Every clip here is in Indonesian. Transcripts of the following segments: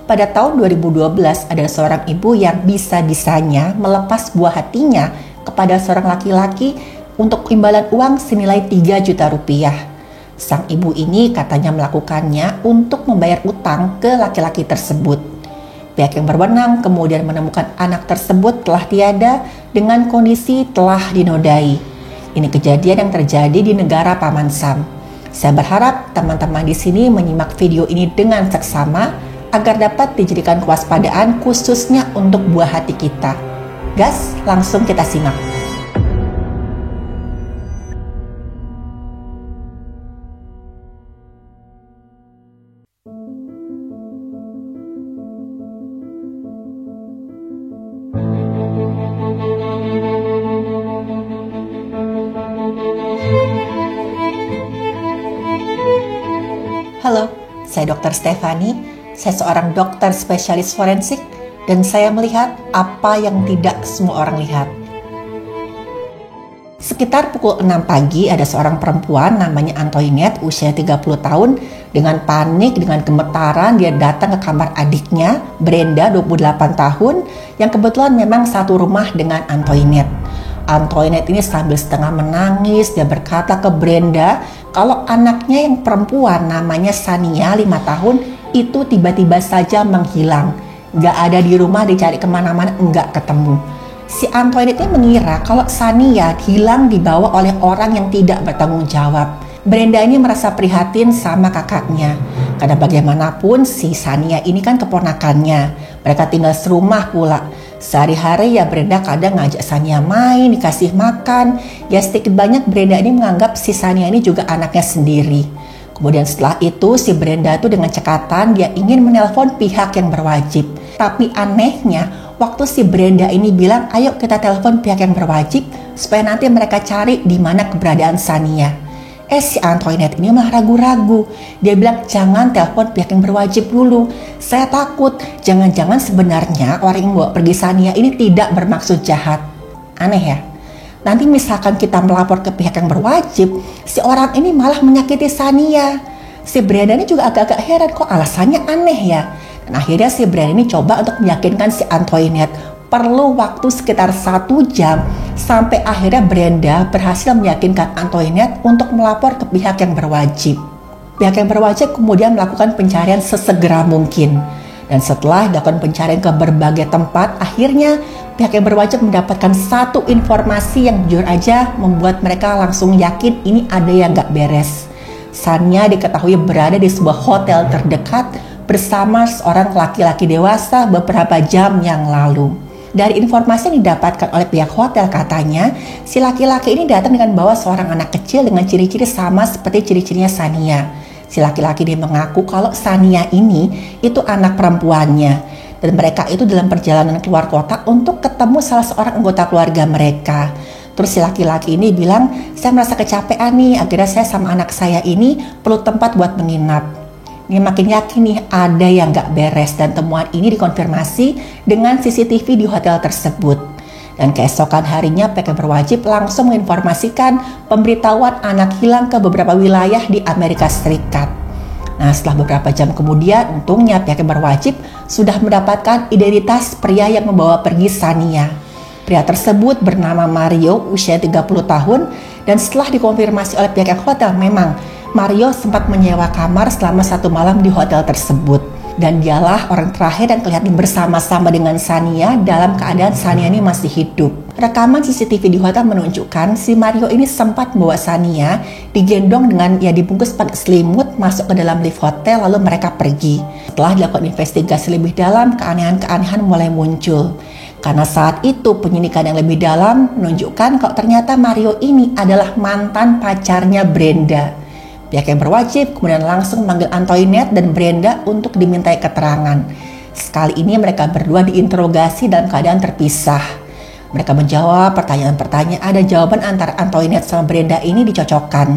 Pada tahun 2012 ada seorang ibu yang bisa-bisanya melepas buah hatinya kepada seorang laki-laki untuk imbalan uang senilai 3 juta rupiah. Sang ibu ini katanya melakukannya untuk membayar utang ke laki-laki tersebut. Pihak yang berwenang kemudian menemukan anak tersebut telah tiada dengan kondisi telah dinodai. Ini kejadian yang terjadi di negara Paman Sam. Saya berharap teman-teman di sini menyimak video ini dengan seksama agar dapat dijadikan kewaspadaan khususnya untuk buah hati kita. Gas, langsung kita simak. Halo, saya Dr. Stefani. Saya seorang dokter spesialis forensik dan saya melihat apa yang tidak semua orang lihat. Sekitar pukul 6 pagi ada seorang perempuan namanya Antoinette usia 30 tahun dengan panik, dengan gemetaran dia datang ke kamar adiknya Brenda 28 tahun yang kebetulan memang satu rumah dengan Antoinette. Antoinette ini sambil setengah menangis dia berkata ke Brenda kalau anaknya yang perempuan namanya Sania 5 tahun itu tiba-tiba saja menghilang. Gak ada di rumah, dicari kemana-mana, gak ketemu. Si Antoinette ini mengira kalau Sania hilang dibawa oleh orang yang tidak bertanggung jawab. Brenda ini merasa prihatin sama kakaknya. Karena bagaimanapun si Sania ini kan keponakannya. Mereka tinggal serumah pula. Sehari-hari ya Brenda kadang ngajak Sania main, dikasih makan. Ya sedikit banyak Brenda ini menganggap si Sania ini juga anaknya sendiri. Kemudian setelah itu si Brenda itu dengan cekatan dia ingin menelpon pihak yang berwajib. Tapi anehnya waktu si Brenda ini bilang ayo kita telepon pihak yang berwajib supaya nanti mereka cari di mana keberadaan Sania. Si Antoinette ini malah ragu-ragu. Dia bilang jangan telepon pihak yang berwajib dulu. Saya takut jangan-jangan sebenarnya orang yang bawa pergi Sania ini tidak bermaksud jahat. Aneh ya. Nanti misalkan kita melapor ke pihak yang berwajib, si orang ini malah menyakiti Sania. Si Brenda ini juga agak-agak heran kok alasannya aneh ya. Dan akhirnya si Brenda ini coba untuk meyakinkan si Antoinette. Perlu waktu sekitar 1 jam sampai akhirnya Brenda berhasil meyakinkan Antoinette untuk melapor ke pihak yang berwajib. Pihak yang berwajib kemudian melakukan pencarian sesegera mungkin. Dan setelah dilakukan pencarian ke berbagai tempat, akhirnya pihak yang berwajib mendapatkan satu informasi yang jujur aja membuat mereka langsung yakin ini ada yang gak beres. Sania diketahui berada di sebuah hotel terdekat bersama seorang laki-laki dewasa beberapa jam yang lalu. Dari informasi yang didapatkan oleh pihak hotel katanya, si laki-laki ini datang dengan bawa seorang anak kecil dengan ciri-ciri sama seperti ciri-cirinya Sania. Si laki-laki dia mengaku kalau Sania ini itu anak perempuannya. Dan mereka itu dalam perjalanan keluar kota untuk ketemu salah seorang anggota keluarga mereka. Terus si laki-laki ini bilang, saya merasa kecapean nih, akhirnya saya sama anak saya ini perlu tempat buat menginap. Ini makin yakin nih ada yang gak beres dan temuan ini dikonfirmasi dengan CCTV di hotel tersebut. Dan keesokan harinya pihak yang berwajib langsung menginformasikan pemberitahuan anak hilang ke beberapa wilayah di Amerika Serikat. Nah setelah beberapa jam kemudian untungnya pihak yang berwajib sudah mendapatkan identitas pria yang membawa pergi Sania. Pria tersebut bernama Mario usia 30 tahun dan setelah dikonfirmasi oleh pihak hotel memang Mario sempat menyewa kamar selama 1 malam di hotel tersebut. Dan dialah orang terakhir yang kelihatan bersama-sama dengan Sania dalam keadaan Sania ini masih hidup. Rekaman CCTV di hotel menunjukkan si Mario ini sempat membawa Sania digendong dengan dibungkus pakai selimut masuk ke dalam lift hotel lalu mereka pergi. Setelah dilakukan investigasi lebih dalam, keanehan-keanehan mulai muncul. Karena saat itu penyidikan yang lebih dalam menunjukkan kalau ternyata Mario ini adalah mantan pacarnya Brenda. Pihak yang berwajib kemudian langsung memanggil Antoinette dan Brenda untuk dimintai keterangan. Sekali ini mereka berdua diinterogasi dalam keadaan terpisah. Mereka menjawab pertanyaan-pertanyaan, ada jawaban antara Antoinette sama Brenda ini dicocokkan.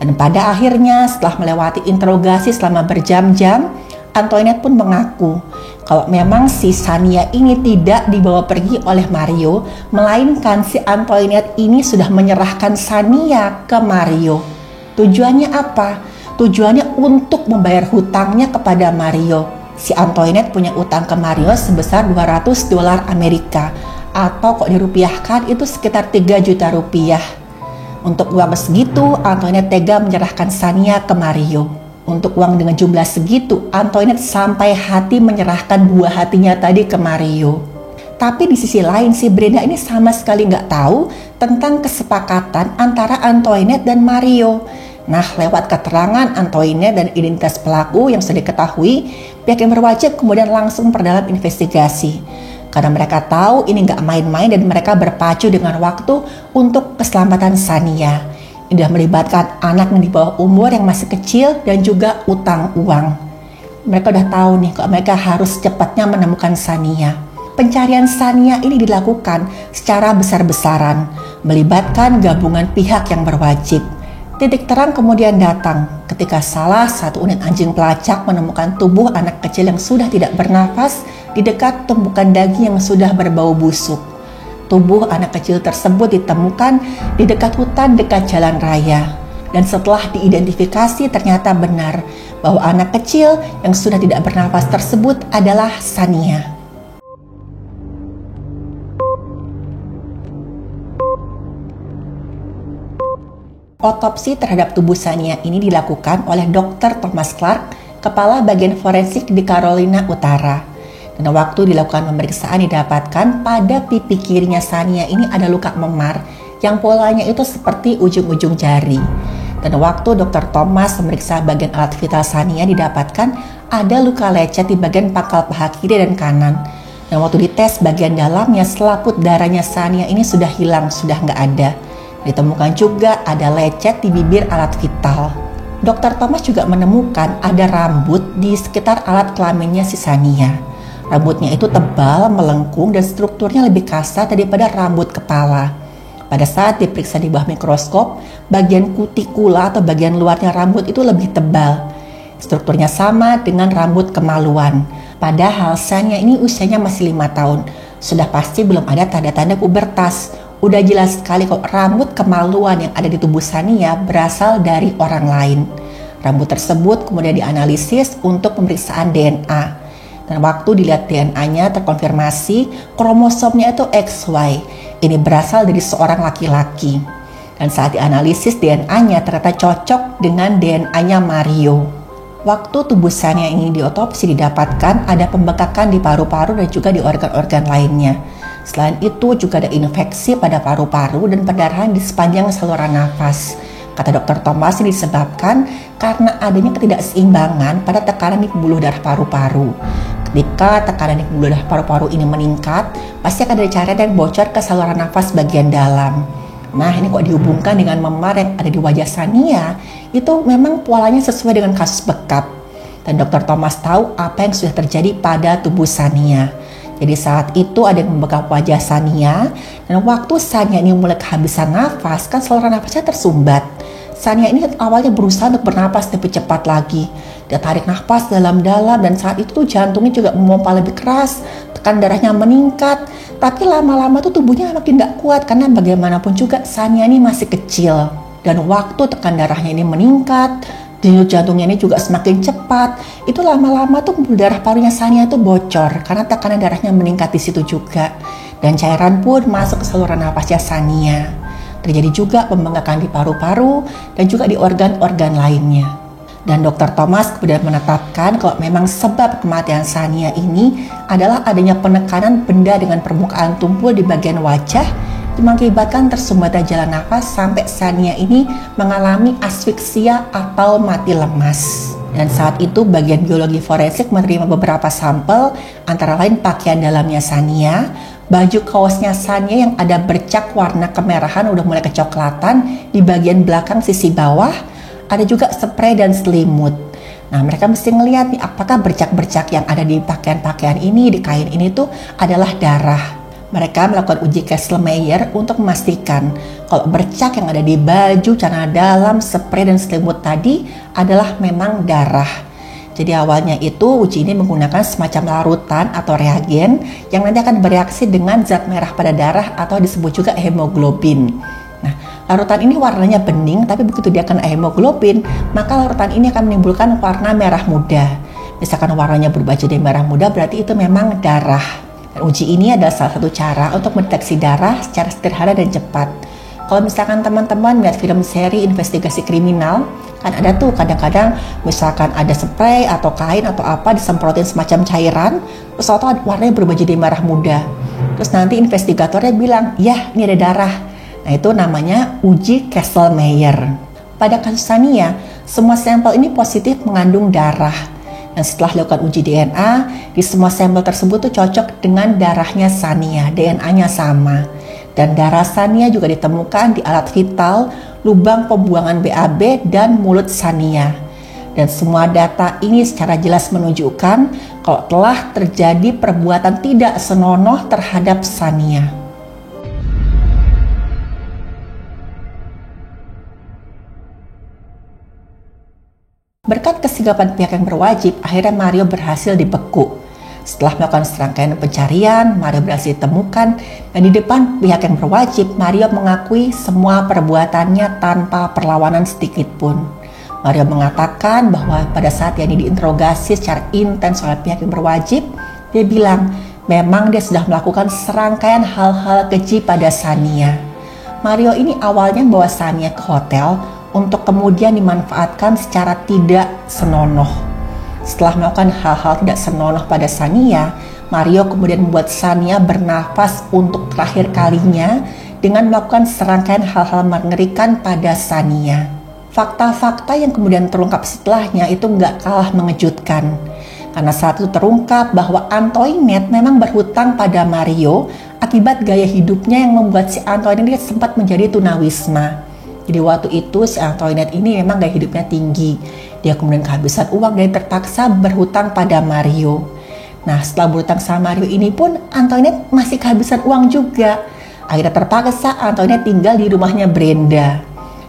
Dan pada akhirnya setelah melewati interogasi selama berjam-jam, Antoinette pun mengaku kalau memang si Sania ini tidak dibawa pergi oleh Mario, melainkan si Antoinette ini sudah menyerahkan Sania ke Mario. Tujuannya apa? Tujuannya untuk membayar hutangnya kepada Mario. Si Antoinette punya utang ke Mario sebesar 200 dolar Amerika, atau kok dirupiahkan itu sekitar 3 juta rupiah. Untuk uang segitu, Antoinette tega menyerahkan Shania ke Mario. Untuk uang dengan jumlah segitu, Antoinette sampai hati menyerahkan buah hatinya tadi ke Mario. Tapi di sisi lain, si Brenda ini sama sekali nggak tahu tentang kesepakatan antara Antoinette dan Mario. Nah, lewat keterangan Antoinette dan identitas pelaku yang sudah diketahui, pihak yang berwajib kemudian langsung memperdalam investigasi. Karena mereka tahu ini nggak main-main dan mereka berpacu dengan waktu untuk keselamatan Shania. Ini sudah melibatkan anak yang di bawah umur yang masih kecil dan juga utang uang. Mereka udah tahu nih kalau mereka harus cepatnya menemukan Shania. Pencarian Shania ini dilakukan secara besar-besaran, melibatkan gabungan pihak yang berwajib. Titik terang kemudian datang ketika salah satu unit anjing pelacak menemukan tubuh anak kecil yang sudah tidak bernafas di dekat tumpukan daging yang sudah berbau busuk. Tubuh anak kecil tersebut ditemukan di dekat hutan dekat jalan raya. Dan setelah diidentifikasi ternyata benar bahwa anak kecil yang sudah tidak bernafas tersebut adalah Shania. Otopsi terhadap tubuh Shania ini dilakukan oleh Dr. Thomas Clark, kepala bagian forensik di Carolina Utara. Dan waktu dilakukan pemeriksaan didapatkan pada pipi kirinya Shania ini ada luka memar yang polanya itu seperti ujung-ujung jari. Dan waktu Dr. Thomas memeriksa bagian alat vital Shania didapatkan ada luka lecet di bagian pangkal paha kiri dan kanan. Dan waktu dites bagian dalamnya, selaput darahnya Shania ini sudah hilang, sudah nggak ada. Ditemukan juga ada lecet di bibir alat vital. Dr. Thomas juga menemukan ada rambut di sekitar alat kelaminnya si Shania. Rambutnya itu tebal, melengkung, dan strukturnya lebih kasar daripada rambut kepala. Pada saat diperiksa di bawah mikroskop, bagian kutikula atau bagian luarnya rambut itu lebih tebal. Strukturnya sama dengan rambut kemaluan. Padahal Shania ini usianya masih 5 tahun. Sudah pasti belum ada tanda-tanda pubertas. Udah jelas sekali kok rambut kemaluan yang ada di tubuh Shania berasal dari orang lain. Rambut tersebut kemudian dianalisis untuk pemeriksaan DNA. Dan waktu dilihat DNA-nya terkonfirmasi kromosomnya itu XY. Ini berasal dari seorang laki-laki. Dan saat dianalisis DNA-nya ternyata cocok dengan DNA-nya Mario. Waktu tubuh Shania ini diotopsi didapatkan ada pembekakan di paru-paru dan juga di organ-organ lainnya. Selain itu juga ada infeksi pada paru-paru dan perdarahan di sepanjang saluran nafas. Kata Dr. Thomas ini disebabkan karena adanya ketidakseimbangan pada tekanan di pembuluh darah paru-paru. Ketika tekanan di pembuluh darah paru-paru ini meningkat, pasti akan ada cairan dan bocor ke saluran nafas bagian dalam. Nah, ini kok dihubungkan dengan memar yang ada di wajah Shania, itu memang polanya sesuai dengan kasus bekap. Dan Dr. Thomas tahu apa yang sudah terjadi pada tubuh Shania. Jadi saat itu ada yang membekap wajah Shania, dan waktu Shania ini mulai kehabisan nafas, kan saluran nafasnya tersumbat. Shania ini awalnya berusaha untuk bernapas lebih cepat lagi. Dia tarik nafas dalam-dalam dan saat itu tuh jantungnya juga memompa lebih keras, tekanan darahnya meningkat. Tapi lama-lama tuh tubuhnya makin gak kuat karena bagaimanapun juga Shania ini masih kecil. Dan waktu tekanan darahnya ini meningkat, denyut jantungnya ini juga semakin cepat. Itu lama-lama tuh pembuluh darah parunya Shania tuh bocor karena tekanan darahnya meningkat di situ juga. Dan cairan pun masuk ke saluran nafasnya Shania. Terjadi juga pembengkakan di paru-paru dan juga di organ-organ lainnya. Dan Dr. Thomas kemudian menetapkan kalau memang sebab kematian Shania ini adalah adanya penekanan benda dengan permukaan tumpul di bagian wajah yang mengakibatkan tersumbatnya jalan nafas sampai Shania ini mengalami asfiksia atau mati lemas. Dan saat itu bagian biologi forensik menerima beberapa sampel antara lain pakaian dalamnya Shania, baju kaosnya Shania yang ada bercak warna kemerahan udah mulai kecoklatan di bagian belakang sisi bawah, ada juga spray dan selimut. Nah, mereka mesti ngelihat nih apakah bercak-bercak yang ada di pakaian-pakaian ini, di kain ini tuh adalah darah. Mereka melakukan uji Kesselmeyer untuk memastikan kalau bercak yang ada di baju, celana dalam, spray dan selimut tadi adalah memang darah. Jadi awalnya itu uji ini menggunakan semacam larutan atau reagen yang nanti akan bereaksi dengan zat merah pada darah atau disebut juga hemoglobin. Nah, larutan ini warnanya bening, tapi begitu dia kena hemoglobin, maka larutan ini akan menimbulkan warna merah muda. Misalkan warnanya berubah jadi merah muda, berarti itu memang darah. Dan uji ini adalah salah satu cara untuk mendeteksi darah secara sederhana dan cepat. Kalau misalkan teman-teman melihat film seri investigasi kriminal, kan ada tuh kadang-kadang misalkan ada spray atau kain atau apa disemprotin semacam cairan, terus atau warnanya berubah jadi merah muda. Terus nanti investigatornya bilang, ya ini ada darah. Nah itu namanya uji Kastle-Meyer. Pada kasus Shania, semua sampel ini positif mengandung darah. Dan setelah dilakukan uji DNA, di semua sampel tersebut tuh cocok dengan darahnya Shania, DNA-nya sama. Dan darah Shania juga ditemukan di alat vital, lubang pembuangan BAB, dan mulut Shania. Dan semua data ini secara jelas menunjukkan kalau telah terjadi perbuatan tidak senonoh terhadap Shania. Berkat kesigapan pihak yang berwajib, akhirnya Mario berhasil dibekuk. Setelah melakukan serangkaian pencarian, Mario berhasil ditemukan dan di depan pihak yang berwajib, Mario mengakui semua perbuatannya tanpa perlawanan sedikit pun. Mario mengatakan bahwa pada saat dia diinterogasi secara intens oleh pihak yang berwajib, dia bilang memang dia sudah melakukan serangkaian hal-hal keji pada Shania. Mario ini awalnya bawa Shania ke hotel untuk kemudian dimanfaatkan secara tidak senonoh. Setelah melakukan hal-hal tidak senonoh pada Shania, Mario kemudian membuat Shania bernafas untuk terakhir kalinya dengan melakukan serangkaian hal-hal mengerikan pada Shania. Fakta-fakta yang kemudian terungkap setelahnya itu nggak kalah mengejutkan. Karena saat itu terungkap bahwa Antoinette memang berhutang pada Mario akibat gaya hidupnya yang membuat si Antoinette sempat menjadi tunawisma. Jadi waktu itu si Antoinette ini memang gaya hidupnya tinggi. Dia kemudian kehabisan uang dan terpaksa berhutang pada Mario. Nah setelah berhutang sama Mario ini pun Antoinette masih kehabisan uang juga. Akhirnya terpaksa Antoinette tinggal di rumahnya Brenda.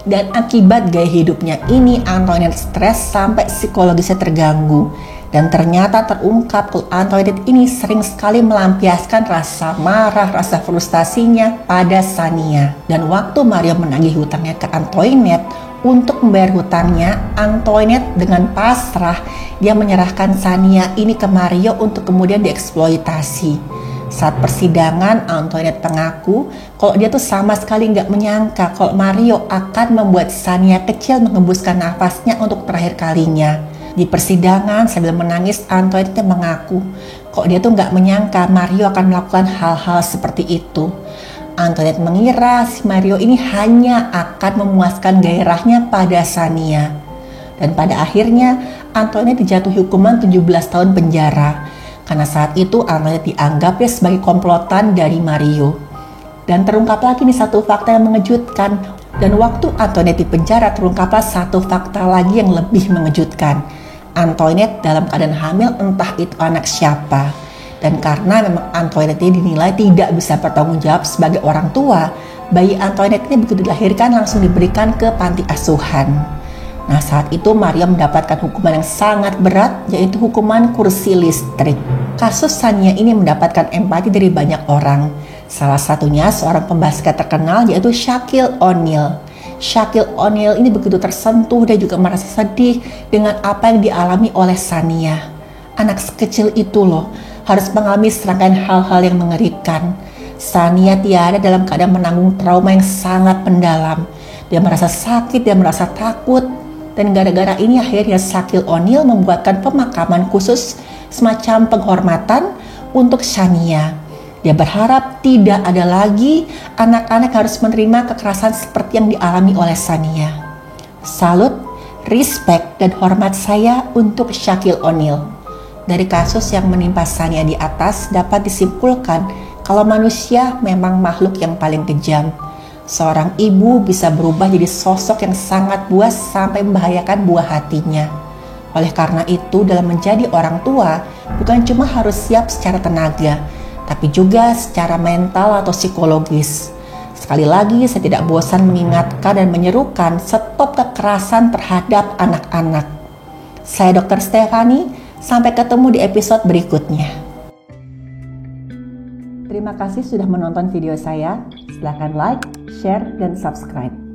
Dan akibat gaya hidupnya ini Antoinette stres sampai psikologisnya terganggu. Dan ternyata terungkap kalau Antoinette ini sering sekali melampiaskan rasa marah, rasa frustasinya pada Shania. Dan waktu Mario menagih hutangnya ke Antoinette, untuk membayar hutangnya, Antoinette dengan pasrah dia menyerahkan Shania ini ke Mario untuk kemudian dieksploitasi. Saat persidangan, Antoinette mengaku kalau dia tuh sama sekali nggak menyangka kalau Mario akan membuat Shania kecil menghembuskan nafasnya untuk terakhir kalinya. Di persidangan sambil menangis, Antoinette mengaku kok dia tuh nggak menyangka Mario akan melakukan hal-hal seperti itu. Antoinette mengira si Mario ini hanya akan memuaskan gairahnya pada Shania. Dan pada akhirnya Antoinette dijatuhi hukuman 17 tahun penjara. Karena saat itu Antoinette dianggap sebagai komplotan dari Mario. Dan terungkap lagi nih satu fakta yang mengejutkan. Dan waktu Antoinette di penjara terungkaplah satu fakta lagi yang lebih mengejutkan. Antoinette dalam keadaan hamil entah itu anak siapa. Dan karena memang Antoinette ini dinilai tidak bisa bertanggung jawab sebagai orang tua, bayi Antoinette ini begitu dilahirkan langsung diberikan ke panti asuhan. Nah saat itu Mario mendapatkan hukuman yang sangat berat, yaitu hukuman kursi listrik. Kasus Shania ini mendapatkan empati dari banyak orang. Salah satunya seorang pembasket terkenal yaitu Shaquille O'Neal. Shaquille O'Neal ini begitu tersentuh dan juga merasa sedih dengan apa yang dialami oleh Shania. Anak sekecil itu loh harus mengalami serangkaian hal-hal yang mengerikan. Shania tiada dalam keadaan menanggung trauma yang sangat mendalam. Dia merasa sakit, dia merasa takut. Dan gara-gara ini akhirnya Shaquille O'Neal membuatkan pemakaman khusus semacam penghormatan untuk Shania. Dia berharap tidak ada lagi anak-anak harus menerima kekerasan seperti yang dialami oleh Shania. Salut, respect, dan hormat saya untuk Shaquille O'Neal. Dari kasus yang menimpa Shania di atas dapat disimpulkan kalau manusia memang makhluk yang paling kejam. Seorang ibu bisa berubah jadi sosok yang sangat buas sampai membahayakan buah hatinya. Oleh karena itu, dalam menjadi orang tua bukan cuma harus siap secara tenaga, tapi juga secara mental atau psikologis. Sekali lagi, saya tidak bosan mengingatkan dan menyerukan stop kekerasan terhadap anak-anak. Saya Dr. Stephanie. Sampai ketemu di episode berikutnya. Terima kasih sudah menonton video saya. Silahkan like, share, dan subscribe.